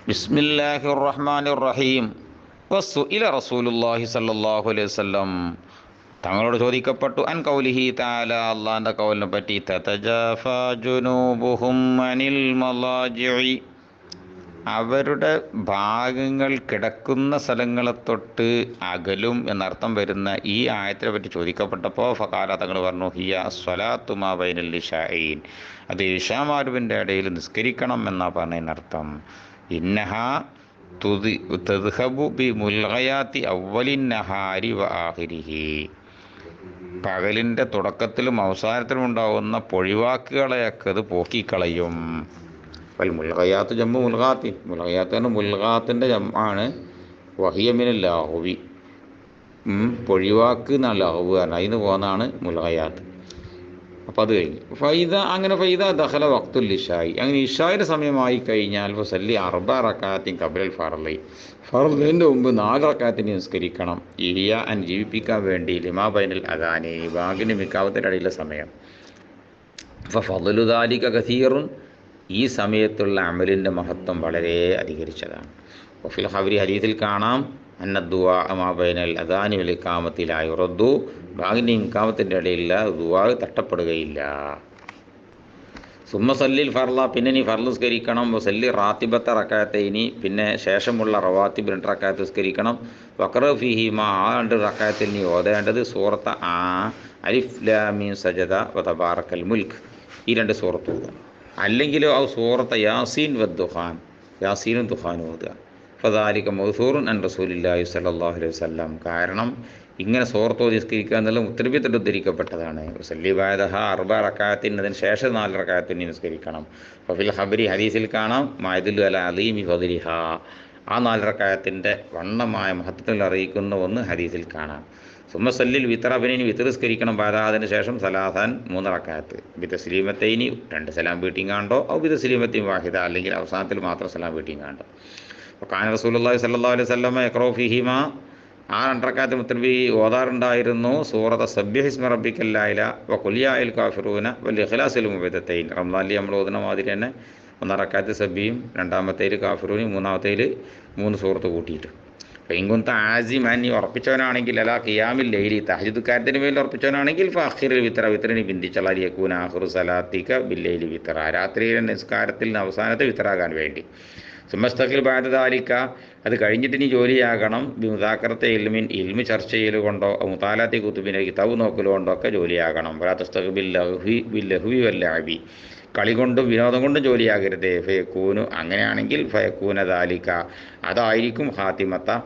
ബിസ്മില്ലാഹിർ റഹ്മാനിർ റഹീം. വസുഇല റസൂലുള്ളാഹി സ്വല്ലല്ലാഹു അലൈഹി വസല്ലം, തങ്ങളോട് ചോദിക്കപ്പെട്ടു, അൻ ഖൗലിഹി തആല, അള്ളാഹിൻ്റെ ഖൗലിനെ പറ്റി, തതജാഫാ ജുനൂബുഹും അനിൽ മളാജിഇ, അവരുടെ ഭാഗങ്ങൾ കിടക്കുന്ന സ്ഥലങ്ങളെ തൊട്ട് അകലും എന്നർത്ഥം വരുന്ന ഈ ആയത്തിനെ പറ്റി ചോദിക്കപ്പെട്ടപ്പോൾ ഫഖാല, തങ്ങൾ പറഞ്ഞു, ഹിയ സ്വലാത്തു മാ ബൈനൽ ഇശാഇൻ, അത് ഇശാ മഗ്‌രിബിൻ്റെ ഇടയിൽ നിസ്കരിക്കണം എന്നാ പറഞ്ഞതിനർത്ഥം. ഇന്നഹ തദ്ഹബു ബി മുൽഗയാത്തി അവ്വലിൻ നഹാരി വ ആഖിരിഹി, പകലിൻ്റെ തുടക്കത്തിലും അവസാനത്തിലും ഉണ്ടാകുന്ന പൊഴിവാക്കുകളെയൊക്കെ അത് പോക്കിക്കളയും. വൽ മുൽഗയാത്ത് ജമ്മു മുൽഗാത്തി, മുൽഗയാത്ത് പറഞ്ഞാൽ മുൽഗാത്തിൻ്റെ ജമ്മാണ്. വഹിയ മിനൽ ലഹ്വി, പൊഴിവാക്ക് എന്നാണ് ലഹ്വ് കാരണം, അതിന് പോകുന്നതാണ് മുൽഗയാത്ത്. അപ്പോൾ അത് കഴിഞ്ഞു. ഫൈദ ദഖല വഖ്തുൽ ഇശായി, അങ്ങനെ ഇശായുടെ സമയമായി കഴിഞ്ഞാൽ ഫസല്ലി അർബ റക്അത്തിൻ ഖബ്ലൽ ഫർളി, ഫർളിൻ്റെ മുമ്പ് 4 റക്അത്തിന് നിസ്കരിക്കണം. ഇഹിയ അൻ ജീവിപ്പിക്കാൻ വേണ്ടി ലിമാ ബൈനൽ അദാനി, ബാങ്കിന് മിക്കാവത്തിൻ്റെ ഇടയിലെ സമയം. ഫളു ദാലിക കസീറുൻ, ഈ സമയത്തുള്ള അമലിൻ്റെ മഹത്വം വളരെ അധികരിച്ചതാണ്. വഫിൽ ഖബരി, ഹദീസിൽ കാണാം, അന്ന ദുആ മാ ബൈനൽ അദാനി വൽ ഇഖാമത്തി ലാ യുറദ്ദു, ബാങ്കിൻ്റെയും ഇഖാമത്തിൻ്റെ ഇടയിലുള്ള ദുആ തട്ടപ്പെടുകയില്ല. സുമ്മ സല്ലിൽ ഫർള, പിന്നെ നീ ഫർള് നിസ്കരിക്കണം. വസല്ലി റാത്തിബത്ത റക്അത്തൈനി, പിന്നെ ശേഷമുള്ള റവാത്തിബ് 2 റക്അത്ത് നിസ്കരിക്കണം. വഖറ ഫീഹിമ, ആ 2 റക്അത്തിൽ നീ ഓതേണ്ടത് സൂറത്ത അലിഫ് ലാം മീം സജദ വ തബാറക്കൽ മുൽക്ക്, ഈ 2 സൂറത്ത് ഓതുക. അല്ലെങ്കിലോ ആ സൂറത്ത യാസീൻ വദ്ദുഖാൻ, യാസീനും ദുഖാനും ഓതുക. ഫദാലിക മൗസൂറുൻ അൻ റസൂലില്ലാഹി സ്വല്ലല്ലാഹു അലൈഹി വസല്ലം, കാരണം ഇങ്ങനെ സൂറത്ത് ഓതി നിസ്കരിക്കുക എന്നുള്ള മുത്തനബിയോട് ഉദ്ധരിക്കപ്പെട്ടതാണ്. വസല്ലി ബഅദഹ 4 റക്അത്തിൻ, അതിന് ശേഷം 4 റക്അത്തിന് നിസ്കരിക്കണം. ഫഫിൽ ഖബരി, ഹദീസിൽ കാണാം, മഅദുൽ അല അലീമി ഫദ്ലിഹ, ആ 4 റക്അത്തിൻ്റെ വണ്ണമായ മഹത്വത്തിൽ അറിയിക്കുന്ന ഒന്ന് ഹദീസിൽ കാണാം. സുമ്മ സല്ലിൽ വിത്ര, പിന്നെ വിത്ര നിസ്കരിക്കണം. അതിന് ശേഷം സലാസാൻ 3 റക്അത്ത്, ബിതസ്ലീമത്തൈനി 2 സലാം വീട്ടിയും കാണ്ടോ, ഔ ബിതസ്ലീമത്തിൻ വാഹിദ, അല്ലെങ്കിൽ അവസാനത്തിൽ മാത്രം സലാം വീട്ടിയും കാണ്ടോ. കാന റസൂലുള്ളാഹി സ്വല്ലല്ലാഹു അലൈഹി വസല്ലം യഖറഉ ഫീഹിമ, ആ 2 റക്അത്ത് മുത്തനബി ഓതാറുണ്ടായിരുന്നു സൂറത സബ്ബിഹിസ്മ റബ്ബിക്കൽ അഅ്ല വ ഖുൽ യാ അയ്യുൽ കാഫിറൂന വൽ ഇഖ്ലാസിൽ മുബതത്തൈൻ. റമദാനിൽ നമ്മൾ ഓതുന്ന മാതിരി തന്നെ 1 റക്അത്ത് സബ്ബിയും, 2ാമത്തേൽ കാഫിറൂനും, 3ാമത്തേൽ 3 സൂറത്ത് കൂട്ടിയിട്ട്. ഫൈൻകുന്ത ആസിമൻ, നീ ഉറപ്പിച്ചവനാണെങ്കിൽ, അല്ല ഖിയാമിൽ ലൈലി, തഹജ്ജുദ് മേൽ ഉറപ്പിച്ചവനാണെങ്കിൽ, ഫഅഖിറിൽ വിത്ര, വിത്രനി ബിന്ദിച്ചലാൽ യകൂന ആഖിറു സലാത്തിക ബില്ലൈലി വിത്ര, രാത്രിയിലെ നിസ്കാരത്തിൽ അവസാനത്തെ വിത്രാകാൻ വേണ്ടി. സുമസ്തഖിൽ ബഅദ ദാലിക, അത് കഴിഞ്ഞിട്ട് നീ ജോലിയാകണം. മുദാക്കറത്തെ ഇൽമി ചർച്ച ചെയ്യലുകൊണ്ടോ മുതാലാത്തി കുത്തുബിനെ കിതാബ് നോക്കലുകൊണ്ടോ ഒക്കെ ജോലിയാകണം. വലാ തസ്തഖ്ബിൽ ലഹ്വി വൽ ലഅബി, കളി കൊണ്ടും വിനോദം കൊണ്ടും ജോലിയാകരുത്. ഫയക്കൂനു, അങ്ങനെയാണെങ്കിൽ ഫയക്കൂന ദാലിക, അതായിരിക്കും ഖാത്തിമത്ത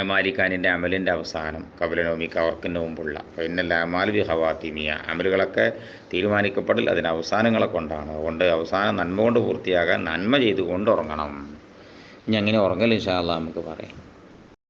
മാലിക്കാനിൻ്റെ അമലിൻ്റെ അവസാനം, കബലനോമിക്ക് അവർക്കിന് മുമ്പുള്ള. പിന്നെ അമാൽ ബി ഖവാത്തിമിയ, അമലുകളൊക്കെ തീരുമാനിക്കപ്പെടൽ അതിന് അവസാനങ്ങളെ കൊണ്ടാണ്. അതുകൊണ്ട് അവസാനം നന്മ കൊണ്ട് പൂർത്തിയാകാൻ നന്മ ചെയ്തുകൊണ്ട് ഉറങ്ങണം. ഇനി അങ്ങനെ ഉറങ്ങൽ ഇൻഷാ അല്ലാഹ് നമുക്ക് പറയാം.